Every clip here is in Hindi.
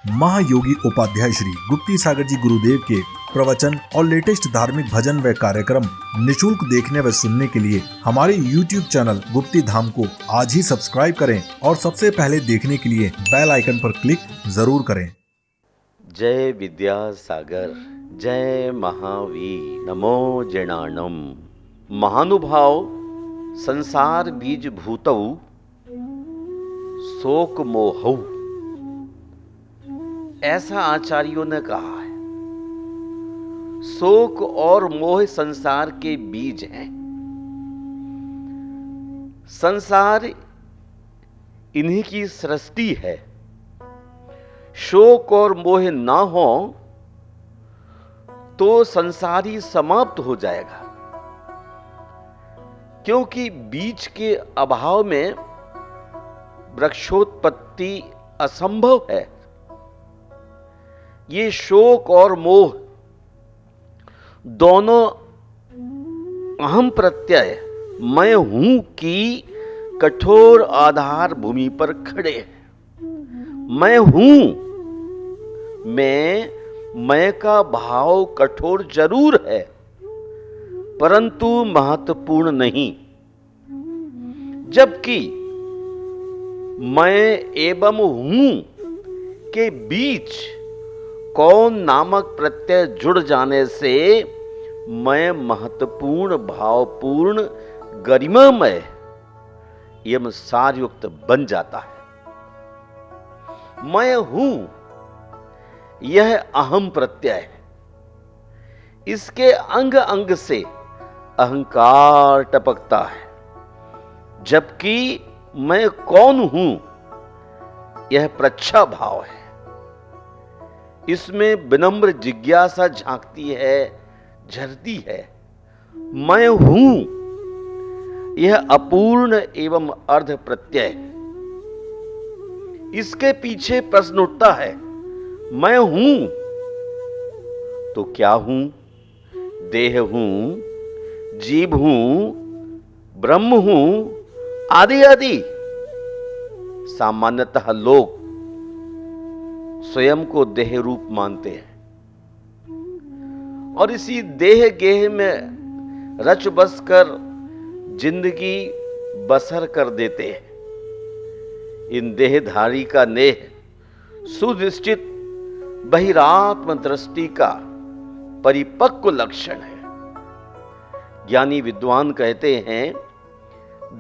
महायोगी उपाध्याय श्री गुप्ती सागर जी गुरुदेव के प्रवचन और लेटेस्ट धार्मिक भजन व कार्यक्रम निशुल्क देखने व सुनने के लिए हमारे YouTube चैनल गुप्ती धाम को आज ही सब्सक्राइब करें और सबसे पहले देखने के लिए बेल आइकन पर क्लिक जरूर करें। जय विद्यासागर, जय महावीर, नमो जनानम। महानुभाव संसार बीज भूतऊ शोक मोहऊ, ऐसा आचार्यों ने कहा है। शोक और मोह संसार के बीज हैं। संसार इन्हीं की सृष्टि है। शोक और मोह ना हो तो संसार ही समाप्त हो जाएगा, क्योंकि बीज के अभाव में वृक्षोत्पत्ति असंभव है। ये शोक और मोह दोनों अहम प्रत्यय मैं हूं की कठोर आधार भूमि पर खड़े हैं। मैं हूं, मैं का भाव कठोर जरूर है, परंतु महत्वपूर्ण नहीं। जबकि मैं एवं हूं के बीच कौन नामक प्रत्यय जुड़ जाने से मैं महत्वपूर्ण, भावपूर्ण, गरिमामय एवं सारयुक्त बन जाता है। मैं हूं यह अहम प्रत्यय है। इसके अंग अंग से अहंकार टपकता है, जबकि मैं कौन हूं यह प्रच्छा भाव है। इसमें विनम्र जिज्ञासा झांकती है, झरती है। मैं हूं यह अपूर्ण एवं अर्ध प्रत्यय है। इसके पीछे प्रश्न उठता है, मैं हूं तो क्या हूं? देह हूं, जीव हूं, ब्रह्म हूं, आदि आदि। सामान्यतः लोग स्वयं को देह रूप मानते हैं और इसी देह गेह में रच बस कर जिंदगी बसर कर देते हैं। इन देहधारी का नेह सुनिश्चित बहिरात्म दृष्टि का परिपक्व लक्षण है। ज्ञानी विद्वान कहते हैं,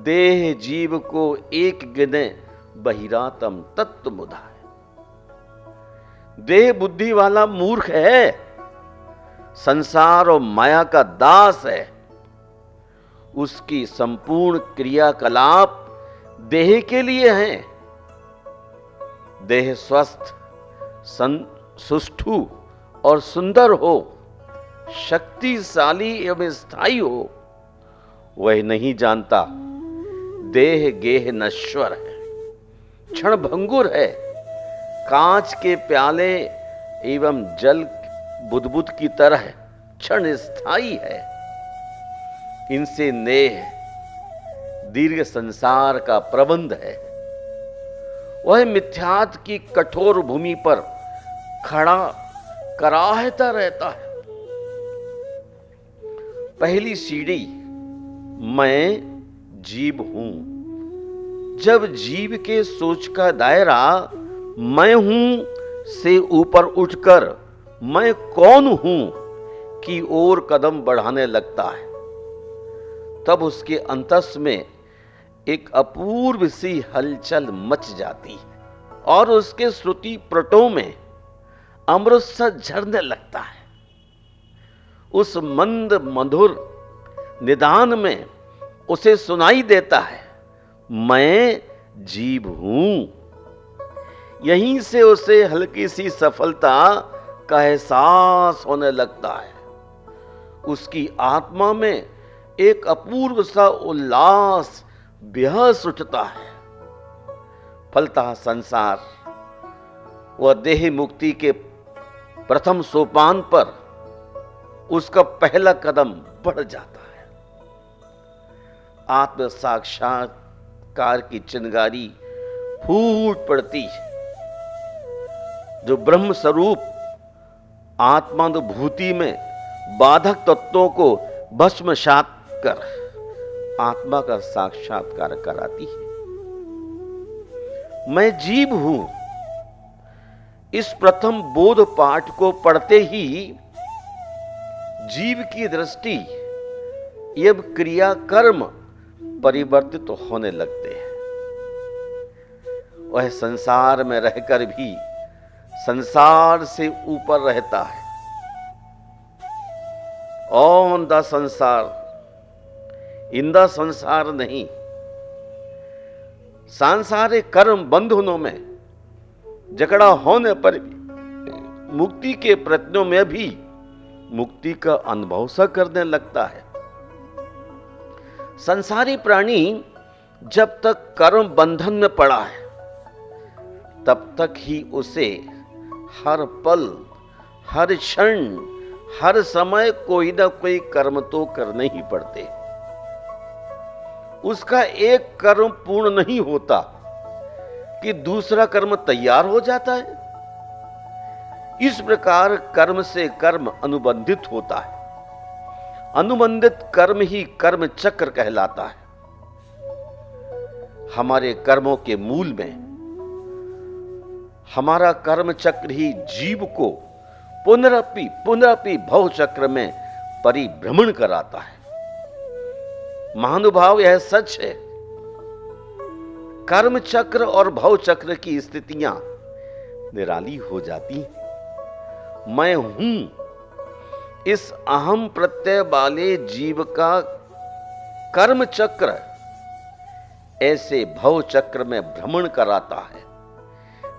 देह जीव को एक गिने बहिरातम तत्व मुधा है। देह बुद्धि वाला मूर्ख है, संसार और माया का दास है। उसकी संपूर्ण क्रियाकलाप देह के लिए हैं। देह स्वस्थ, सुष्ठु और सुंदर हो, शक्तिशाली एवं स्थायी हो, वह नहीं जानता देह गेह नश्वर है, क्षण भंगुर है। कांच के प्याले एवं जल बुदबुद की तरह क्षण स्थायी है। इनसे नेह दीर्घ संसार का प्रबंध है। वह मिथ्यात्व की कठोर भूमि पर खड़ा कराहता रहता है। पहली सीढ़ी मैं जीव हूं। जब जीव के सोच का दायरा मैं हूं से ऊपर उठकर मैं कौन हूं की ओर कदम बढ़ाने लगता है, तब उसके अंतस में एक अपूर्व सी हलचल मच जाती है और उसके श्रुति प्रटों में अमृत सा झरने लगता है। उस मंद मधुर निदान में उसे सुनाई देता है, मैं जीव हूं। यहीं से उसे हल्की सी सफलता का एहसास होने लगता है। उसकी आत्मा में एक अपूर्व सा उल्लास बेहस उठता है। फलतः संसार वह देह मुक्ति के प्रथम सोपान पर उसका पहला कदम बढ़ जाता है। आत्म साक्षात्कार की चिंगारी फूट पड़ती है। जो ब्रह्म स्वरूप आत्मानुभूति में बाधक तत्वों को भस्मसात कर आत्मा का साक्षात्कार कराती है। मैं जीव हूं, इस प्रथम बोध पाठ को पढ़ते ही जीव की दृष्टि एवं क्रिया कर्म परिवर्तित होने लगते हैं। वह संसार में रहकर भी संसार से ऊपर रहता है। ऑन द संसार, इन द संसार नहीं। सांसारिक कर्म बंधनों में जकड़ा होने पर भी मुक्ति के प्रयत्नों में भी मुक्ति का अनुभव सा करने लगता है। संसारी प्राणी जब तक कर्म बंधन में पड़ा है तब तक ही उसे हर पल, हर क्षण, हर समय कोई ना कोई कर्म तो करने ही पड़ते। उसका एक कर्म पूर्ण नहीं होता कि दूसरा कर्म तैयार हो जाता है। इस प्रकार कर्म से कर्म अनुबंधित होता है। अनुबंधित कर्म ही कर्म चक्र कहलाता है। हमारे कर्मों के मूल में हमारा कर्म चक्र ही जीव को पुनरपि भव चक्र में परिभ्रमण कराता है। महानुभाव, यह सच है। कर्म चक्र और भव चक्र की स्थितियां निराली हो जाती हैं। मैं हूं, इस अहम प्रत्यय वाले जीव का कर्म चक्र ऐसे भव चक्र में भ्रमण कराता है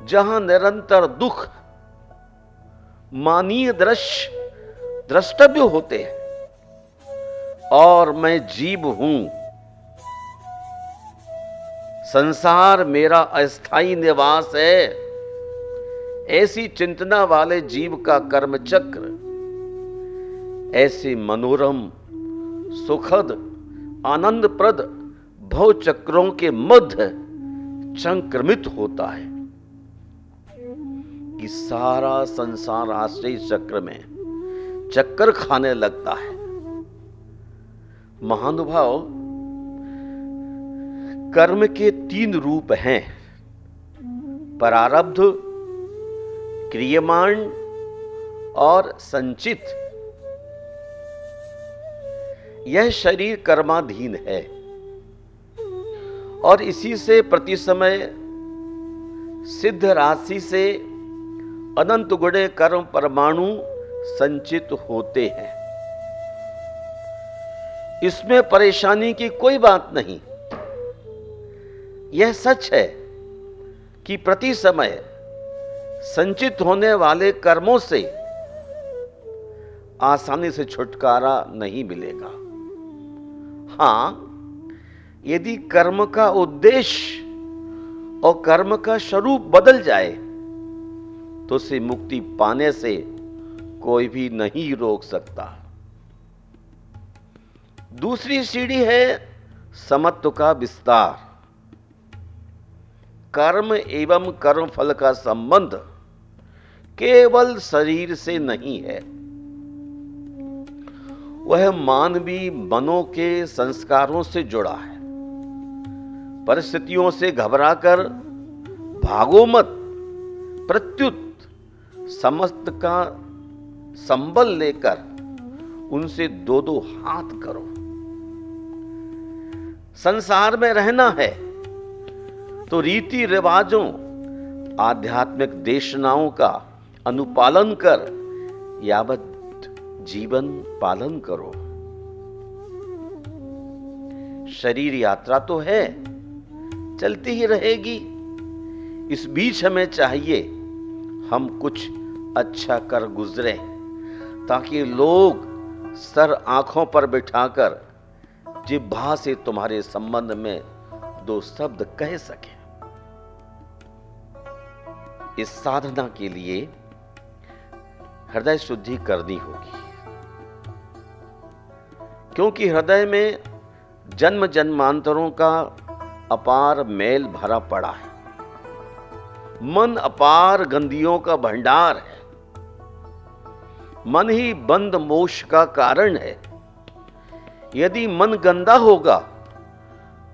जहां निरंतर दुख, मानीय दृश्य द्रष्टव्य होते हैं। और मैं जीव हूं, संसार मेरा अस्थायी निवास है, ऐसी चिंतना वाले जीव का कर्म चक्र ऐसे मनोरम, सुखद, आनंदप्रद भव चक्रों के मध्य संक्रमित होता है कि सारा संसार आश्रय चक्र में चक्कर खाने लगता है। महानुभाव, कर्म के 3 रूप हैं: प्रारब्ध, क्रियमाण और संचित। यह शरीर कर्माधीन है और इसी से प्रति समय सिद्ध राशि से अनंत गुणे कर्म परमाणु संचित होते हैं। इसमें परेशानी की कोई बात नहीं। यह सच है कि प्रति समय संचित होने वाले कर्मों से आसानी से छुटकारा नहीं मिलेगा। हां, यदि कर्म का उद्देश्य और कर्म का स्वरूप बदल जाए तो उसे मुक्ति पाने से कोई भी नहीं रोक सकता। दूसरी सीढ़ी है समत्व का विस्तार। कर्म एवं कर्म फल का संबंध केवल शरीर से नहीं है, वह मानवीय मनों के संस्कारों से जुड़ा है। परिस्थितियों से घबराकर भागो मत, प्रत्युत समस्त का संबल लेकर उनसे 2-2 हाथ करो। संसार में रहना है तो रीति रिवाजों, आध्यात्मिक देशनाओं का अनुपालन कर यावत जीवन पालन करो। शरीर यात्रा तो है, चलती ही रहेगी। इस बीच हमें चाहिए हम कुछ अच्छा कर गुजरे ताकि लोग सर आंखों पर बिठाकर जिह्वा से तुम्हारे संबंध में 2 शब्द कह सके। इस साधना के लिए हृदय शुद्धि करनी होगी, क्योंकि हृदय में जन्म जन्मांतरों का अपार मेल भरा पड़ा है। मन अपार गंदियों का भंडार है। मन ही बंद मोक्ष का कारण है। यदि मन गंदा होगा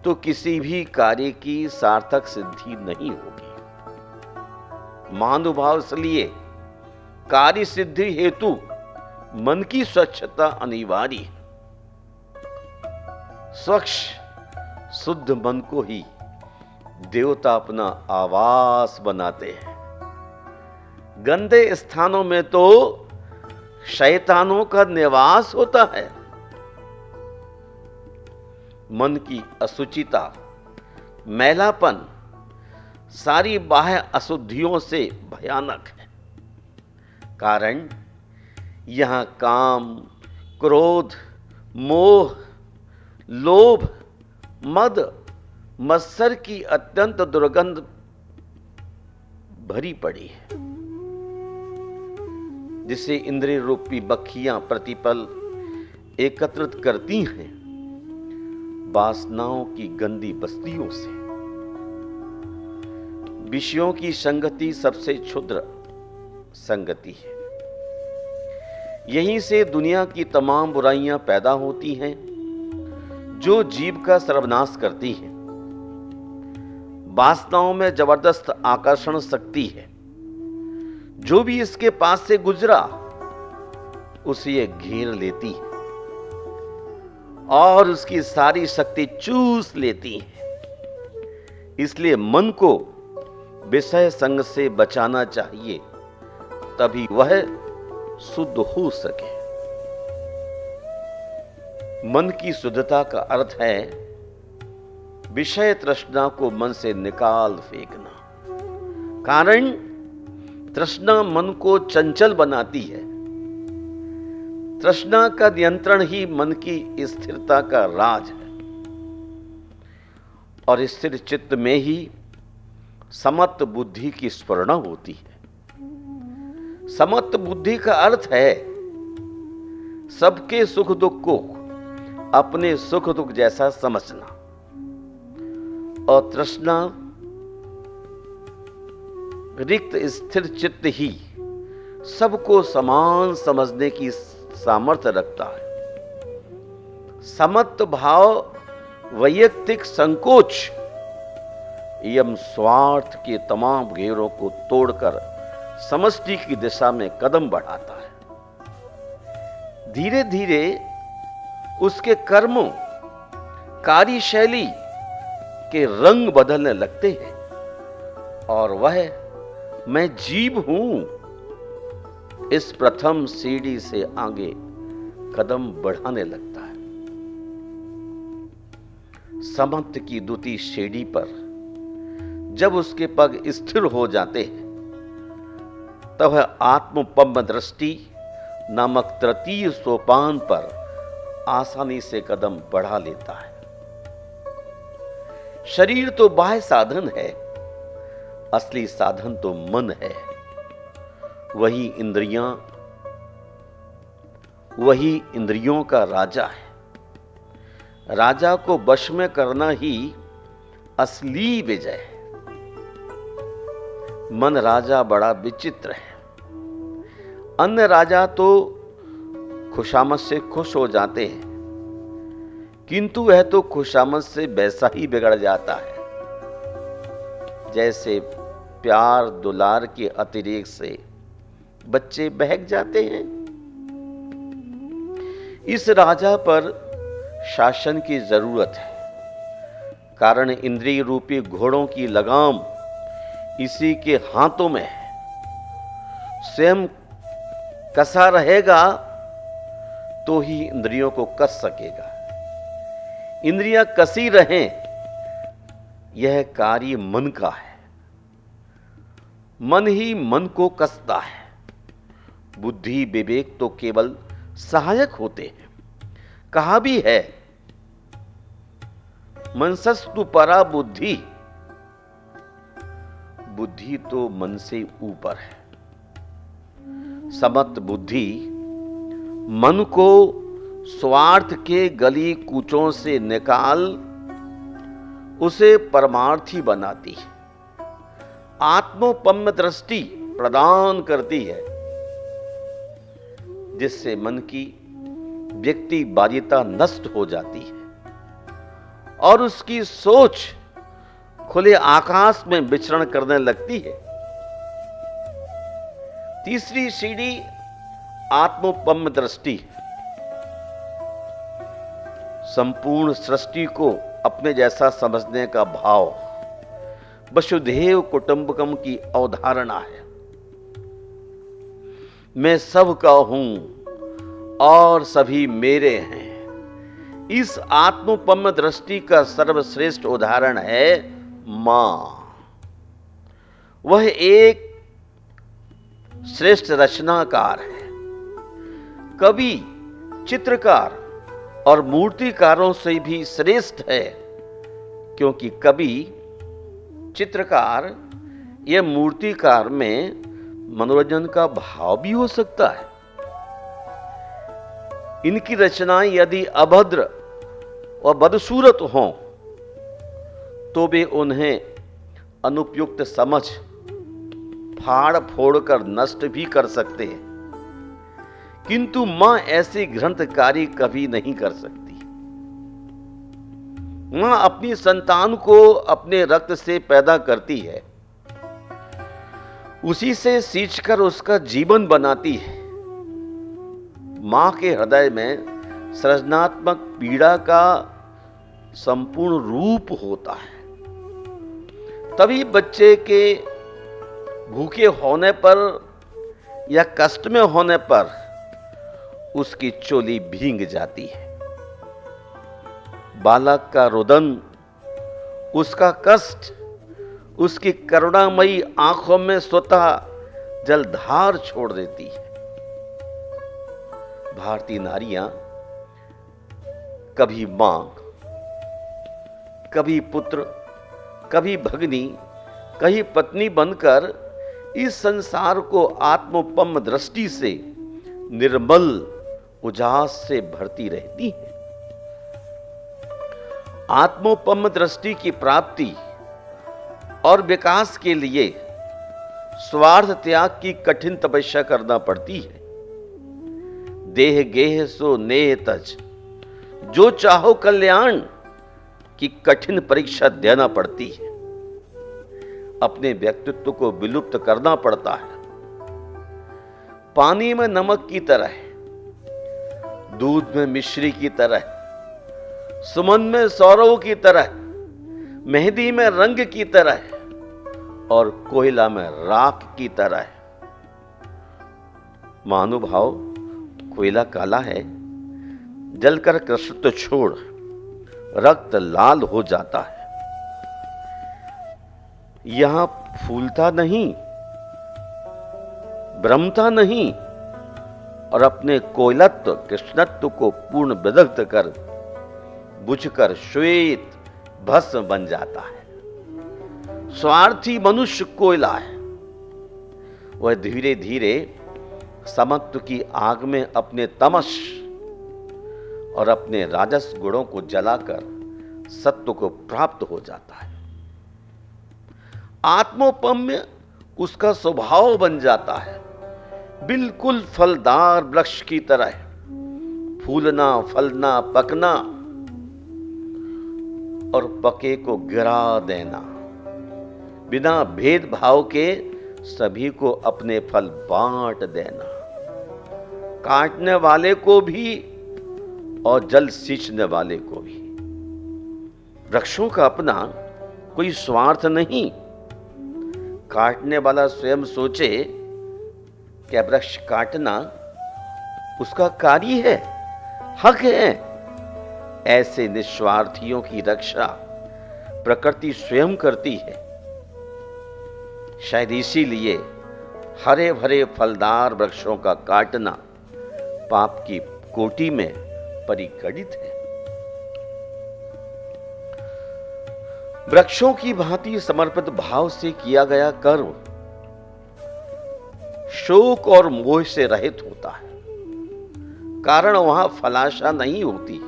तो किसी भी कार्य की सार्थक सिद्धि नहीं होगी। महानुभाव, इसलिए कार्य सिद्धि हेतु मन की स्वच्छता अनिवार्य है। स्वच्छ शुद्ध मन को ही देवता अपना आवास बनाते हैं। गंदे स्थानों में तो शैतानों का निवास होता है। मन की असुचिता, मैलापन सारी बाह्य अशुद्धियों से भयानक है। कारण यहां काम, क्रोध, मोह, लोभ, मद, मत्सर की अत्यंत दुर्गंध भरी पड़ी है, जिसे इंद्रिय रूपी बखियां प्रतिपल एकत्रित करती हैं वासनाओं की गंदी बस्तियों से। विषयों की संगति सबसे क्षुद्र संगति है। यहीं से दुनिया की तमाम बुराइयां पैदा होती हैं जो जीव का सर्वनाश करती हैं। वासनाओं में जबरदस्त आकर्षण शक्ति है। जो भी इसके पास से गुजरा उसे ये घेर लेती है और उसकी सारी शक्ति चूस लेती है। इसलिए मन को विषय संग से बचाना चाहिए, तभी वह शुद्ध हो सके। मन की शुद्धता का अर्थ है विषय तृष्णा को मन से निकाल फेंकना। कारण तृष्णा मन को चंचल बनाती है। तृष्णा का नियंत्रण ही मन की स्थिरता का राज है। और स्थिर चित्त में ही समत्व बुद्धि की स्फुरणा होती है। समत्व बुद्धि का अर्थ है सबके सुख दुख को अपने सुख दुख जैसा समझना। और तृष्णा रिक्त स्थिर चित्त ही सबको समान समझने की सामर्थ्य रखता है। समत्व भाव वैयक्तिक संकोच एवं स्वार्थ के तमाम घेरों को तोड़कर समष्टि की दिशा में कदम बढ़ाता है। धीरे धीरे उसके कर्मों, कार्यशैली के रंग बदलने लगते हैं और वह मैं जीव हूं इस प्रथम सीढ़ी से आगे कदम बढ़ाने लगता है। समत्व की द्वितीय सीढ़ी पर जब उसके पग स्थिर हो जाते हैं तब वह आत्मपम्म दृष्टि नामक तृतीय सोपान पर आसानी से कदम बढ़ा लेता है। शरीर तो बाह्य साधन है, असली साधन तो मन है। वही इंद्रियों का राजा है। राजा को वश में करना ही असली विजय है। मन राजा बड़ा विचित्र है। अन्य राजा तो खुशामद से खुश हो जाते हैं, किंतु वह तो खुशामद से वैसा ही बिगड़ जाता है जैसे प्यार दुलार के अतिरेक से बच्चे बहक जाते हैं। इस राजा पर शासन की जरूरत है। कारण इंद्रिय रूपी घोड़ों की लगाम इसी के हाथों में है। स्वयं कसा रहेगा तो ही इंद्रियों को कस सकेगा। इंद्रियां कसी रहें, यह कार्य मन का है। मन ही मन को कसता है। बुद्धि विवेक तो केवल सहायक होते हैं। कहा भी है मनसस्तु परा बुद्धि। बुद्धि तो मन से ऊपर है। समत्व बुद्धि मन को स्वार्थ के गली कूचों से निकाल उसे परमार्थी बनाती है। आत्मोपम्य दृष्टि प्रदान करती है, जिससे मन की व्यक्ति बाध्यता नष्ट हो जाती है और उसकी सोच खुले आकाश में विचरण करने लगती है। तीसरी सीढ़ी आत्मोपम्य दृष्टि, संपूर्ण सृष्टि को अपने जैसा समझने का भाव वसुधैव कुटुंबकम की अवधारणा है। मैं सबका हूं और सभी मेरे हैं। इस आत्मोपम्य दृष्टि का सर्वश्रेष्ठ उदाहरण है मां। वह एक श्रेष्ठ रचनाकार है, कवि, चित्रकार और मूर्तिकारों से भी श्रेष्ठ है, क्योंकि कवि, चित्रकार या मूर्तिकार में मनोरंजन का भाव भी हो सकता है। इनकी रचनाएं यदि अभद्र और बदसूरत हों तो वे उन्हें अनुपयुक्त समझ फाड़ फोड़ कर नष्ट भी कर सकते हैं, किंतु मां ऐसी ग्रंथकारी कभी नहीं कर सकती। मां अपनी संतान को अपने रक्त से पैदा करती है, उसी से सींचकर उसका जीवन बनाती है। मां के हृदय में सृजनात्मक पीड़ा का संपूर्ण रूप होता है। तभी बच्चे के भूखे होने पर या कष्ट में होने पर उसकी चोली भींग जाती है। बालक का रुदन, उसका कष्ट, उसकी करुणामयी आंखों में स्वतः जलधार छोड़ देती है। भारतीय नारियां कभी मां, कभी पुत्र, कभी भगिनी, कभी पत्नी बनकर इस संसार को आत्मोपम्य दृष्टि से निर्मल उजास से भरती रहती है। आत्मोपम्य दृष्टि की प्राप्ति और विकास के लिए स्वार्थ त्याग की कठिन तपस्या करना पड़ती है। देह गेह सो नेह तज, जो चाहो कल्याण की कठिन परीक्षा देना पड़ती है। अपने व्यक्तित्व को विलुप्त करना पड़ता है। पानी में नमक की तरह, दूध में मिश्री की तरह, सुमन में सौरव की तरह, मेहंदी में रंग की तरह और कोयला में राख की तरह। महानुभाव, कोयला काला है, जलकर कृष्णत्व छोड़ रक्त लाल हो जाता है। यहां फूलता नहीं, ब्रह्मता नहीं और अपने कोयलत्व कृष्णत्व को पूर्ण विदग्ध कर बुझकर श्वेत भस्म बन जाता है। स्वार्थी मनुष्य कोयला है। वह धीरे धीरे समत्व की आग में अपने तमस और अपने राजस गुणों को जलाकर सत्व को प्राप्त हो जाता है। आत्मोपम्य उसका स्वभाव बन जाता है, बिल्कुल फलदार वृक्ष की तरह, फूलना, फलना, पकना और पके को गिरा देना, बिना भेदभाव के सभी को अपने फल बांट देना, काटने वाले को भी और जल सींचने वाले को भी। वृक्षों का अपना कोई स्वार्थ नहीं। काटने वाला स्वयं सोचे क्या वृक्ष काटना उसका कार्य है, हक है। ऐसे निस्वार्थियों की रक्षा प्रकृति स्वयं करती है। शायद इसीलिए हरे भरे फलदार वृक्षों का काटना पाप की कोटि में परिगणित है। वृक्षों की भांति समर्पित भाव से किया गया कर्म शोक और मोह से रहित होता है, कारण वहां फलाशा नहीं होती।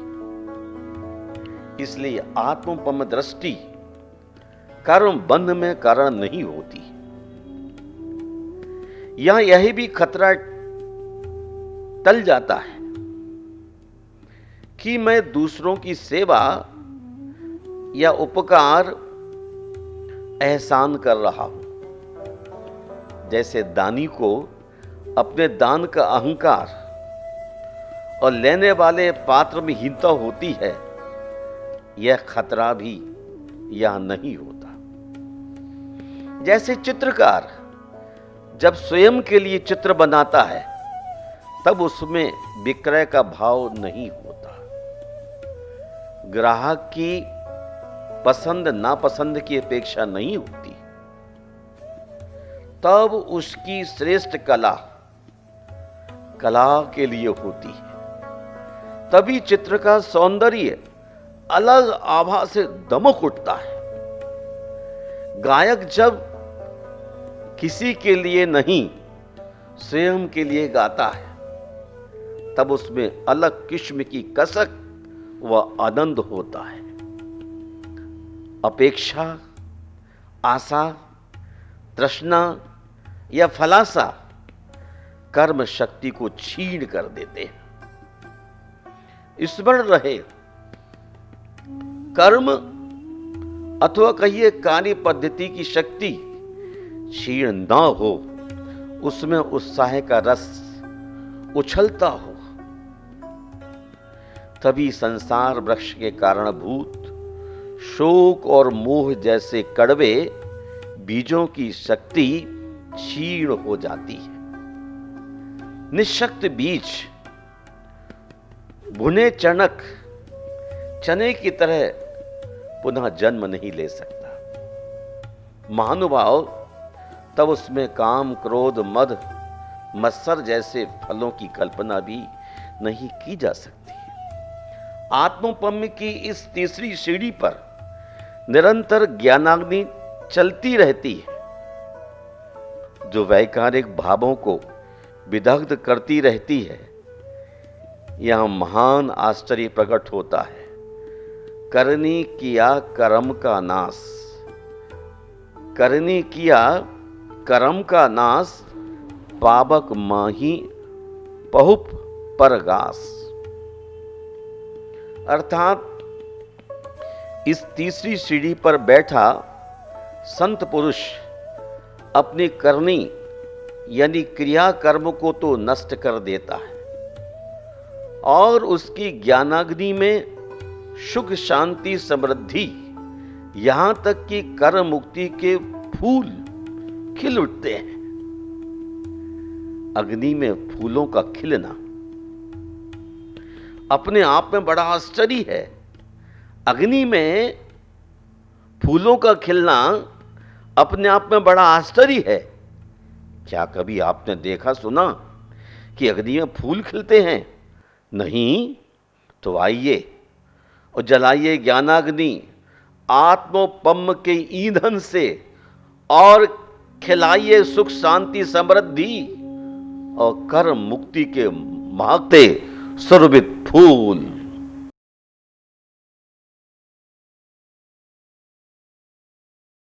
इसलिए आत्मोपम्य दृष्टि कर्म बंध में कारण नहीं होती। यहां यही भी खतरा टल जाता है कि मैं दूसरों की सेवा या उपकार एहसान कर रहा हूं। जैसे दानी को अपने दान का अहंकार और लेने वाले पात्र में हीनता होती है, यह खतरा भी यहां नहीं होता। जैसे चित्रकार जब स्वयं के लिए चित्र बनाता है तब उसमें विक्रय का भाव नहीं होता। ग्राहक की पसंद नापसंद की अपेक्षा नहीं होती। तब उसकी श्रेष्ठ कला के लिए होती है। तभी चित्र का सौंदर्य अलग आभा से दमक उठता है। गायक जब किसी के लिए नहीं स्वयं के लिए गाता है तब उसमें अलग किस्म की कसक व आनंद होता है। अपेक्षा, आशा, तृष्णा या फलासा कर्म शक्ति को छीन कर देते हैं। स्मरण रहे, कर्म अथवा कहिए कार्य पद्धति की शक्ति क्षीण न हो, उसमें उत्साह का रस उछलता हो, तभी संसार वृक्ष के कारणभूत शोक और मोह जैसे कड़वे बीजों की शक्ति क्षीण हो जाती है। निःशक्त बीज भुने चणक चने की तरह पुनः जन्म नहीं ले सकता। महानुभाव तब उसमें काम, क्रोध, मद, मत्सर जैसे फलों की कल्पना भी नहीं की जा सकती। आत्मोपम्य की इस तीसरी सीढ़ी पर निरंतर ज्ञानाग्नि चलती रहती है, जो वैकारिक भावों को विदग्ध करती रहती है। यहां महान आश्चर्य प्रकट होता है। करनी किया कर्म का नाश, करनी किया कर्म का नाश, पावक माही पहुप परगास। अर्थात इस तीसरी सीढ़ी पर बैठा संत पुरुष अपनी करनी यानी क्रिया कर्म को तो नष्ट कर देता है और उसकी ज्ञानाग्नि में सुख, शांति, समृद्धि, यहां तक कि कर्म मुक्ति के फूल खिल उठते हैं। अग्नि में फूलों का खिलना अपने आप में बड़ा आश्चर्य है। अग्नि में फूलों का खिलना अपने आप में बड़ा आश्चर्य है। क्या कभी आपने देखा सुना कि अग्नि में फूल खिलते हैं? नहीं। तो आइए और जलाइए ज्ञानाग्नि आत्मोपम्य के ईंधन से और खिलाइए सुख, शांति, समृद्धि और कर्म मुक्ति के महकते सुरभित फूल।